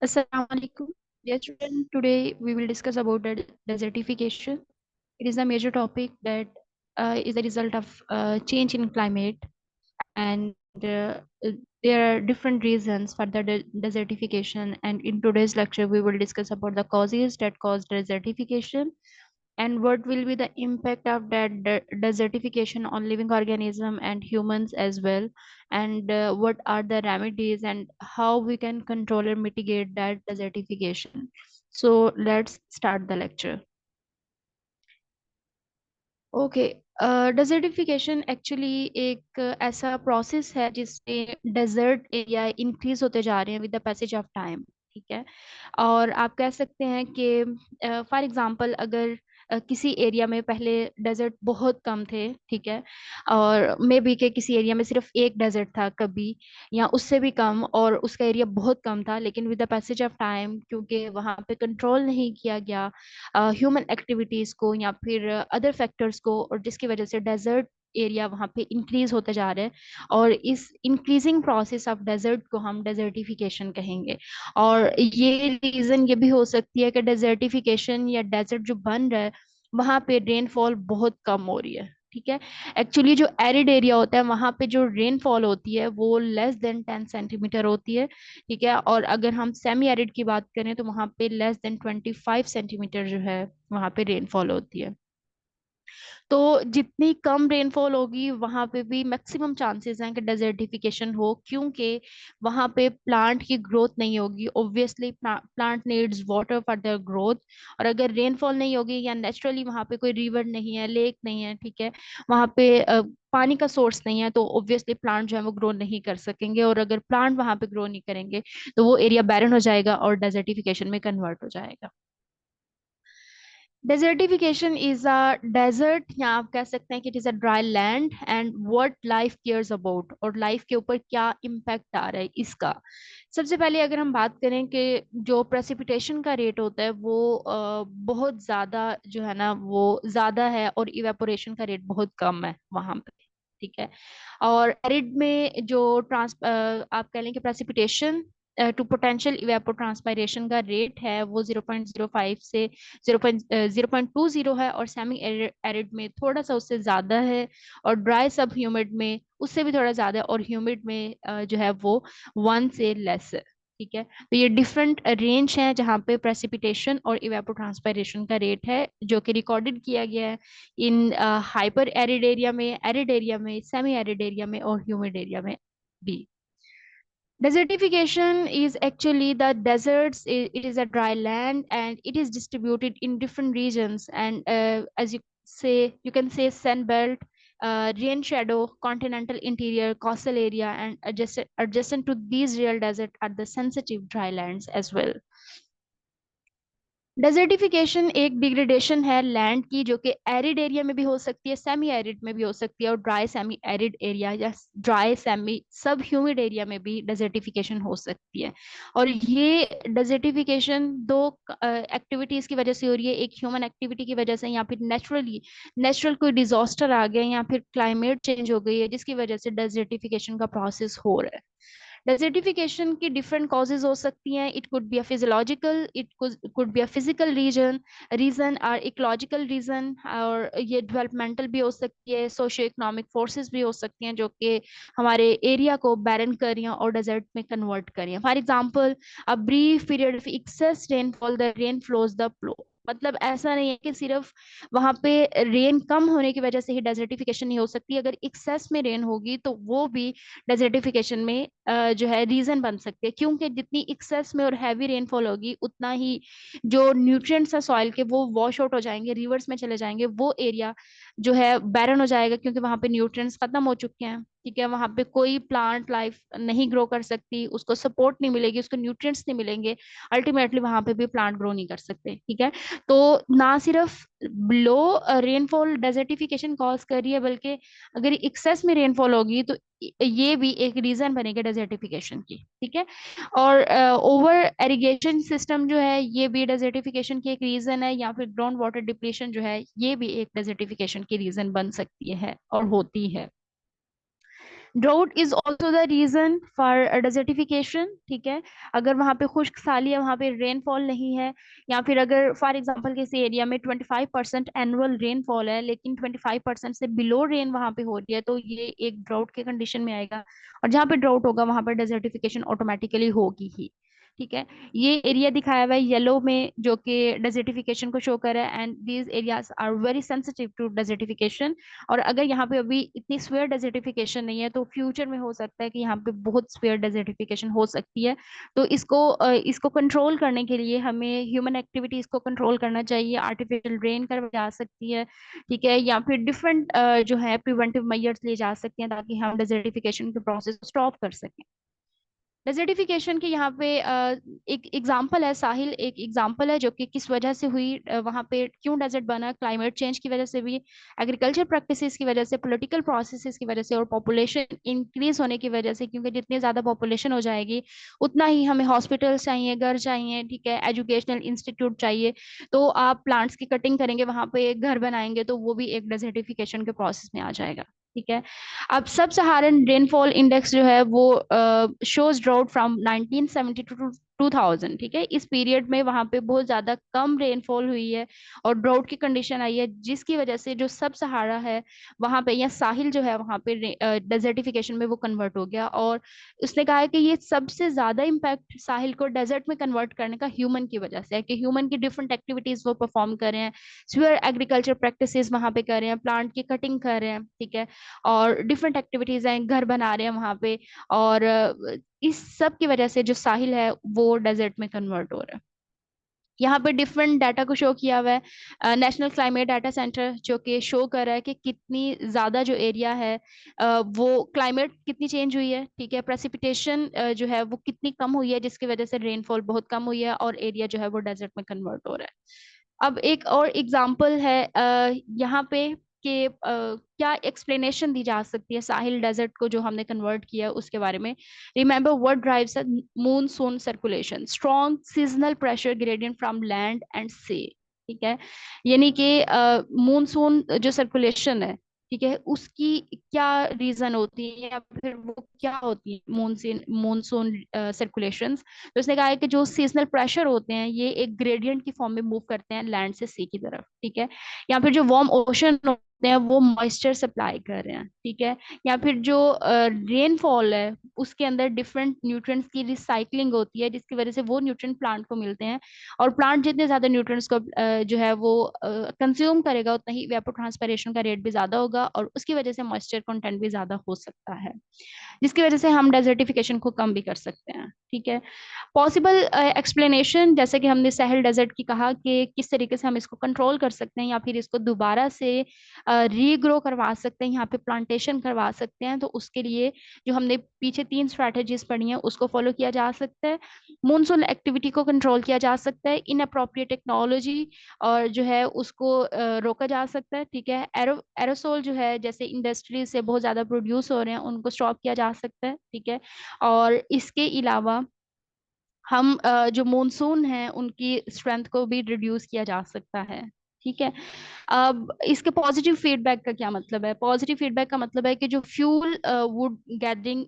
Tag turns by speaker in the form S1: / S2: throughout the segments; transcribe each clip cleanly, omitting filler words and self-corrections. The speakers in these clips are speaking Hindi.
S1: Assalamu alaikum. Dear student, today we will discuss about the desertification. It is a major topic that is the result of change in climate, and there are different reasons for the desertification. And in today's lecture, we will discuss about the causes that cause desertification and what will be the impact of that desertification on living organism and humans as well, and what are the remedies and how we can control or mitigate that desertification. So let's start the lecture. Okay, desertification actually एक ऐसा प्रोसेस है जिससे डेजर्ट एरिया इंक्रीज होते जा रहे हैं with the passage of time. ठीक है। और आप कह सकते हैं कि फॉर एग्जांपल अगर किसी एरिया में पहले डेजर्ट बहुत कम थे, ठीक है, और मे बी के किसी एरिया में सिर्फ एक डेजर्ट था कभी, या उससे भी कम, और उसका एरिया बहुत कम था, लेकिन with the passage of time क्योंकि वहाँ पे कंट्रोल नहीं किया गया ह्यूमन एक्टिविटीज को या फिर अदर फैक्टर्स को, और जिसकी वजह से डेजर्ट एरिया वहाँ पे इंक्रीज होता जा रहा है। और इस इंक्रीजिंग प्रोसेस ऑफ डेजर्ट को हम डेजर्टिफिकेशन कहेंगे। और ये रीजन ये भी हो सकती है कि डेजर्टिफिकेशन या डेजर्ट जो बन रहा है वहाँ पे रेनफॉल बहुत कम हो रही है। ठीक है। एक्चुअली जो एरिड एरिया होता है वहाँ पे जो रेनफॉल होती है वो लेस देन 10 सेंटीमीटर होती है। ठीक है। और अगर हम सेमी एरिड की बात करें तो वहाँ पे लेस देन 25 सेंटीमीटर जो है वहाँ पे रेनफॉल होती है। तो जितनी कम रेनफॉल होगी वहां पे भी मैक्सिमम चांसेस हैं कि डेजर्टिफिकेशन हो, क्योंकि वहां पे प्लांट की ग्रोथ नहीं होगी। Obviously plant needs water for their growth. और अगर रेनफॉल नहीं होगी या नेचुरली वहां पे कोई रिवर नहीं है, लेक नहीं है, ठीक है, वहां पे पानी का सोर्स नहीं है, तो ऑब्वियसली प्लांट जो है वो ग्रो नहीं कर सकेंगे। और अगर प्लांट वहां पे ग्रो नहीं करेंगे तो वो एरिया बैरन हो जाएगा और डेजर्टिफिकेशन में कन्वर्ट हो जाएगा। डेजर्टिफिकेशन इज अ डेजर्ट, या आप कह सकते हैं कि it is a dry land and what life cares about, और लाइफ के ऊपर क्या इम्पैक्ट आ रहा है इसका। सबसे पहले अगर हम बात करें कि जो प्रेसिपिटेशन का रेट होता है वो बहुत ज़्यादा जो है ना वो ज़्यादा है, और इवेपोरेशन का रेट बहुत कम है वहाँ पे। ठीक है। और एरिड में जो आप कह लें कि प्रेसिपिटेशन टू पोटेंशियल इवेपोट्रांसपायरेशन का रेट है वो 0.05 से 0.20 है, और सेमी एरिड में थोड़ा सा उससे ज्यादा है, और ड्राई सब ह्यूमिड में उससे भी थोड़ा ज्यादा है, और ह्यूमिड में जो है वो 1 से लेस है। ठीक है। तो ये डिफरेंट रेंज है जहाँ पे प्रेसिपिटेशन और इवेपोट्रांसपायरेशन का रेट है जो कि रिकॉर्डेड किया गया है इन हाइपर एरिड एरिया में, एरिड एरिया में, सेमी एरिड एरिया में और ह्यूमिड एरिया में भी। Desertification is actually the deserts. It is a dry land and it is distributed in different regions. And as you can say sand belt, rain shadow, continental interior, coastal area, and adjacent to these real desert are the sensitive dry lands as well. Desertification एक डिग्रेडेशन है लैंड की, जो कि एरिड एरिया में भी हो सकती है, सेमी एरिड में भी हो सकती है, और ड्राई सेमी एरिड एरिया या ड्राई सेमी सब ह्यूमिड एरिया में भी डेजर्टिफिकेशन हो सकती है। और ये डेजर्टिफिकेशन दो एक्टिविटीज की वजह से हो रही है, एक ह्यूमन एक्टिविटी की वजह से, या फिर नेचुरल कोई डिजास्टर आ गया, या फिर क्लाइमेट चेंज हो गई है जिसकी वजह से डेजर्टिफिकेशन का प्रोसेस हो रहा है। डेजर्टिफिकेशन की डिफरेंट कॉजेज हो सकती हैं। It could be a physiological, it could be a physical reason और इकोलॉजिकल रीजन, और ये डेवलपमेंटल भी हो सकती है, सोशियो इकोनॉमिक फोर्सेस भी हो सकती हैं जो कि हमारे एरिया को बैरन कर रही हैं और डेजर्ट में कन्वर्ट कर रही हैं। For example, a brief period of excess rainfall, the rain flows the flow. मतलब ऐसा नहीं है कि सिर्फ वहां पे रेन कम होने की वजह से ही डेजर्टिफिकेशन नहीं हो सकती, अगर एक्सेस में रेन होगी तो वो भी डेजर्टिफिकेशन में जो है रीजन बन सकते हैं, क्योंकि जितनी एक्सेस में और हैवी रेनफॉल होगी उतना ही जो न्यूट्रिएंट्स है सॉइल के वो वॉश आउट हो जाएंगे, रिवर्स में चले जाएंगे, वो एरिया जो है बैरन हो जाएगा क्योंकि वहां पे न्यूट्रिएंट्स खत्म हो चुके हैं। ठीक है। वहां पे कोई प्लांट लाइफ नहीं ग्रो कर सकती, उसको सपोर्ट नहीं मिलेगी, उसको न्यूट्रिएंट्स नहीं मिलेंगे, अल्टीमेटली वहां पे भी प्लांट ग्रो नहीं कर सकते। ठीक है। तो ना सिर्फ लो रेनफॉल डेजर्टिफिकेशन कॉज कर रही है, बल्कि अगर एक्सेस में रेनफॉल होगी तो ये भी एक रीजन बनेगा डेजर्टिफिकेशन की। ठीक है। और ओवर एरिगेशन सिस्टम जो है ये भी डेजर्टिफिकेशन की एक रीजन है, या फिर ग्राउंड वाटर डिप्लीशन जो है ये भी एक डेजर्टिफिकेशन की रीजन बन सकती है और होती है। Drought is also the reason for desertification, ठीक है। अगर वहाँ पे खुश्क साली है, वहाँ पे रेनफॉल नहीं है, या फिर अगर फॉर एग्जांपल किसी एरिया में 25% एनुअल रेनफॉल है लेकिन 25% से बिलो रेन वहाँ पे हो रही है, तो ये एक ड्राउट के कंडीशन में आएगा। और जहाँ पे ड्राउट होगा वहाँ पर डेजर्टिफिकेशन ऑटोमेटिकली होगी ही, ठीक है। ये एरिया दिखाया हुआ है येलो में जो कि डेजर्टिफिकेशन को शो कर रहा है, and these areas are very sensitive to desertification. और अगर यहाँ पे अभी इतनी स्वेयर डेजर्टिफिकेशन नहीं है तो फ्यूचर में हो सकता है कि यहाँ पे बहुत स्वेयर डेजर्टिफिकेशन हो सकती है। तो इसको कंट्रोल करने के लिए हमें ह्यूमन एक्टिविटीज को कंट्रोल करना चाहिए। आर्टिफिशियल रेन करवाई जा सकती है, ठीक है, या फिर डिफरेंट जो है प्रिवेंटिव मेजर्स लिए जा सकते हैं ताकि हम डेजर्टिफिकेशन के प्रोसेस को स्टॉप कर सकें। डेजर्टिफिकेशन की यहाँ पे एक एग्जांपल है, साहिल एक एग्जांपल है जो कि किस वजह से हुई, वहाँ पे क्यों डेजर्ट बना, क्लाइमेट चेंज की वजह से भी, एग्रीकल्चर प्रैक्टिसेस की वजह से, पॉलिटिकल प्रोसेसेस की वजह से, और पॉपुलेशन इंक्रीज होने की वजह से। क्योंकि जितनी ज्यादा पॉपुलेशन हो जाएगी उतना ही हमें हॉस्पिटल्स चाहिए, घर चाहिए, ठीक है, एजुकेशनल इंस्टीट्यूट चाहिए। तो आप प्लांट्स की कटिंग करेंगे, वहां पे एक घर बनाएंगे, तो वो भी एक डेजर्टिफिकेशन के प्रोसेस में आ जाएगा, ठीक है। अब सब सहारन रेनफॉल इंडेक्स जो है वो शोज ड्राउट फ्रॉम 1970 टू 2000, ठीक है। इस पीरियड में वहां पे बहुत ज्यादा कम रेनफॉल हुई है और ड्राउट की कंडीशन आई है, जिसकी वजह से जो सब सहारा है वहां पे, या साहिल जो है वहां पे डेजर्टिफिकेशन में वो कन्वर्ट हो गया। और उसने कहा है कि ये सबसे ज्यादा इम्पैक्ट साहिल को डेजर्ट में कन्वर्ट करने का ह्यूमन की वजह से है, कि ह्यूमन की डिफरेंट एक्टिविटीज वो परफॉर्म कर रहे हैं, सीवियर एग्रीकल्चर प्रैक्टिसेस वहां पे कर रहे हैं, प्लांट की कटिंग कर रहे हैं, ठीक है, और डिफरेंट एक्टिविटीज हैं, घर बना रहे हैं वहां पे। और इस सब की वजह से जो साहिल है वो डेजर्ट में कन्वर्ट हो रहा है। यहाँ पे डिफरेंट डाटा को शो किया हुआ है, नेशनल क्लाइमेट डाटा सेंटर, जो कि शो कर रहा है कि कितनी ज्यादा जो एरिया है वो क्लाइमेट कितनी चेंज हुई है, ठीक है, प्रेसिपिटेशन जो है वो कितनी कम हुई है, जिसकी वजह से रेनफॉल बहुत कम हुई है और एरिया जो है वो डेजर्ट में कन्वर्ट हो रहा है। अब एक और एग्जाम्पल है यहाँ पे कि क्या एक्सप्लेनेशन दी जा सकती है साहिल डेजर्ट को जो हमने कन्वर्ट किया उसके बारे में। Remember what drives monsoon circulation, strong seasonal pressure gradient from land and sea, ठीक है। यानी कि मूनसून जो सर्कुलेशन है, ठीक है, उसकी क्या रीजन होती है या फिर वो क्या होती है मूनसून मूनसून सर्कुलेशंस। तो उसने कहा है कि जो सीजनल प्रेशर होते हैं ये एक ग्रेडियंट की फॉर्म में मूव करते हैं लैंड से सी की तरफ, ठीक है। या फिर जो वार्म ओशन होते हैं वो मॉइस्चर सप्लाई कर रहे हैं, ठीक है। या फिर जो रेनफॉल है उसके अंदर डिफरेंट न्यूट्रिएंट्स की रिसाइकलिंग होती है, जिसकी वजह से वो न्यूट्रिएंट प्लांट को मिलते हैं। और प्लांट जितने ज्यादा न्यूट्रिएंट्स को जो है वो कंज्यूम करेगा उतना ही वेपोट्रांसपिरेशन का रेट भी ज्यादा होगा और उसकी वजह से मॉइस्चर कंटेंट भी ज्यादा हो सकता है, जिसकी वजह से हम डेजर्टिफिकेशन को कम भी कर सकते हैं, ठीक है। पॉसिबल एक्सप्लेनेशन, जैसे कि हमने साहेल डेजर्ट की कहा कि किस तरीके से हम इसको कंट्रोल कर सकते हैं या फिर इसको दोबारा से रीग्रो करवा सकते हैं, यहाँ पे प्लांटेशन करवा सकते हैं। तो उसके लिए जो हमने पीछे 3 स्ट्रैटेजीज पढ़ी हैं उसको फॉलो किया जा सकता है। मूनसून एक्टिविटी को कंट्रोल किया जा सकता है, इनअप्रोप्रिएट टेक्नोलॉजी और जो है उसको रोका जा सकता है, ठीक है। एरोसोल जो है जैसे इंडस्ट्रीज से बहुत ज्यादा प्रोड्यूस हो रहे हैं उनको स्टॉप किया जा सकता है, ठीक है। और इसके अलावा हम जो मॉनसून है उनकी स्ट्रेंथ को भी रिड्यूस किया जा सकता है, ठीक है। अब इसके पॉजिटिव फीडबैक का क्या मतलब है? पॉजिटिव फीडबैक का मतलब है कि जो फ्यूल वुड गैदरिंग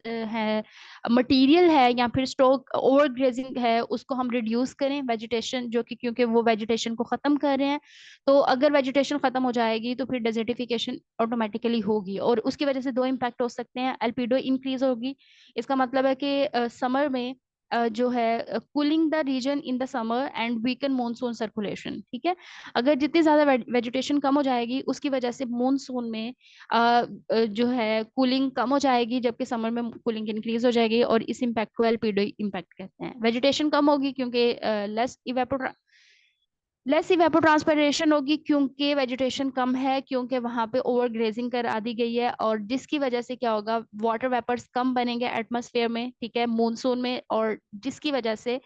S1: है, मटेरियल है या फिर स्टॉक ओवर ग्रेजिंग है उसको हम रिड्यूस करें, वेजिटेशन जो कि क्योंकि वो वेजिटेशन को खत्म कर रहे हैं। तो अगर वेजिटेशन खत्म हो जाएगी तो फिर डेजर्टिफिकेशन ऑटोमेटिकली होगी और उसकी वजह से 2 इम्पैक्ट हो सकते हैं। एल्पिडो इंक्रीज होगी, इसका मतलब है कि समर में जो है cooling the region in the summer and weaken monsoon circulation, ठीक है। अगर जितनी ज्यादा वेजिटेशन कम हो जाएगी उसकी वजह से मॉनसून में जो है कूलिंग कम हो जाएगी, जबकि समर में कूलिंग इंक्रीज हो जाएगी और इस इम्पैक्ट को एल्पिडो इम्पैक्ट कहते हैं। वेजिटेशन कम होगी क्योंकि लेस इवेपोट्रांसपिरेशन होगी क्योंकि वेजिटेशन कम है, क्योंकि वहां पे ओवर ग्रेजिंग करा दी गई है और जिसकी वजह से क्या होगा, वाटर वेपर्स कम बनेंगे एटमॉस्फेयर में, ठीक है, मॉनसून में, और जिसकी वजह से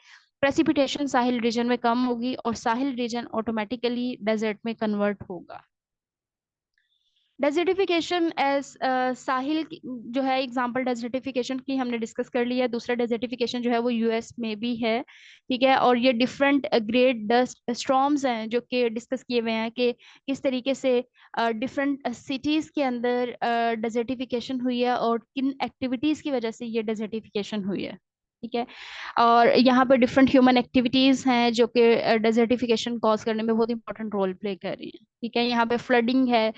S1: प्रेसिपिटेशन साहिल रीजन में कम होगी और साहिल रीजन ऑटोमेटिकली डेजर्ट में कन्वर्ट होगा। डेजर्टिफिकेशन एज साहिल जो है एग्जांपल डेजर्टिफिकेशन की हमने डिस्कस कर लिया है। दूसरा डेजर्टिफिकेशन जो है वो यूएस में भी है, ठीक है। और ये डिफरेंट ग्रेट डस्ट स्टॉर्म्स हैं जो कि डिस्कस किए हुए हैं कि किस तरीके से डिफरेंट सिटीज के अंदर डेजर्टिफिकेशन हुई है और किन एक्टिविटीज की वजह से ये डेजर्टिफिकेशन हुई है, ठीक है। और यहाँ पे डिफरेंट ह्यूमन एक्टिविटीज हैं जो कि डेजर्टिफिकेशन कॉज करने में बहुत इंपॉर्टेंट रोल प्ले कर रही हैं, ठीक है। यहाँ पे फ्लडिंग है,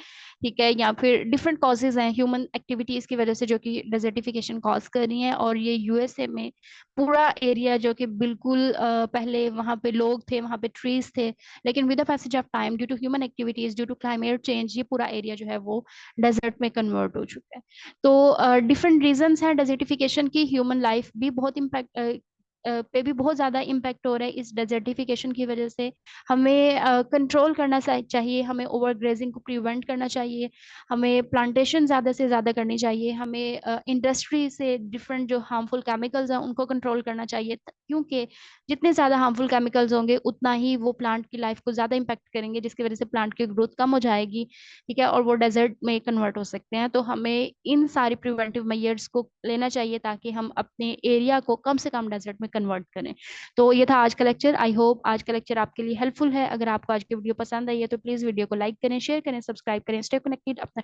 S1: ठीक है, या फिर डिफरेंट कॉजेज हैं ह्यूमन एक्टिविटीज की वजह से जो कि डेजर्टिफिकेशन कॉज कर रही हैं। और ये यूएसए में पूरा एरिया जो कि बिल्कुल पहले वहाँ पे लोग थे, वहाँ पे ट्रीज थे, लेकिन with the passage of time due to human activities, due to climate change, ये पूरा एरिया जो है वो डेजर्ट में कन्वर्ट हो चुका है। तो डिफरेंट रीजंस हैं डेजर्टिफिकेशन की। ह्यूमन लाइफ भी बहुत इम्पैक्ट पे भी बहुत ज़्यादा इम्पैक्ट हो रहा है इस डेजर्टिफिकेशन की वजह से। हमें कंट्रोल करना चाहिए, हमें ओवर ग्रेजिंग को प्रिवेंट करना चाहिए, हमें प्लांटेशन ज़्यादा से ज़्यादा करनी चाहिए, हमें इंडस्ट्री से डिफरेंट जो हार्मफुल केमिकल्स हैं उनको कंट्रोल करना चाहिए, क्योंकि जितने ज़्यादा हार्मफुल केमिकल्स होंगे उतना ही वो प्लांट की लाइफ को ज़्यादा इम्पैक्ट करेंगे, जिसकी वजह से प्लांट की ग्रोथ कम हो जाएगी, ठीक है, और वो डेजर्ट में कन्वर्ट हो सकते हैं। तो हमें इन सारी प्रिवेंटिव मेजर्स को लेना चाहिए ताकि हम अपने एरिया को कम से कम डेजर्ट में कन्वर्ट करें। तो ये था आज का लेक्चर। आई होप आज का लेक्चर आपके लिए हेल्पफुल है। अगर आपको आज की वीडियो पसंद आई है तो प्लीज़ वीडियो को लाइक करें, शेयर करें, सब्सक्राइब करें। Stay connected. अपना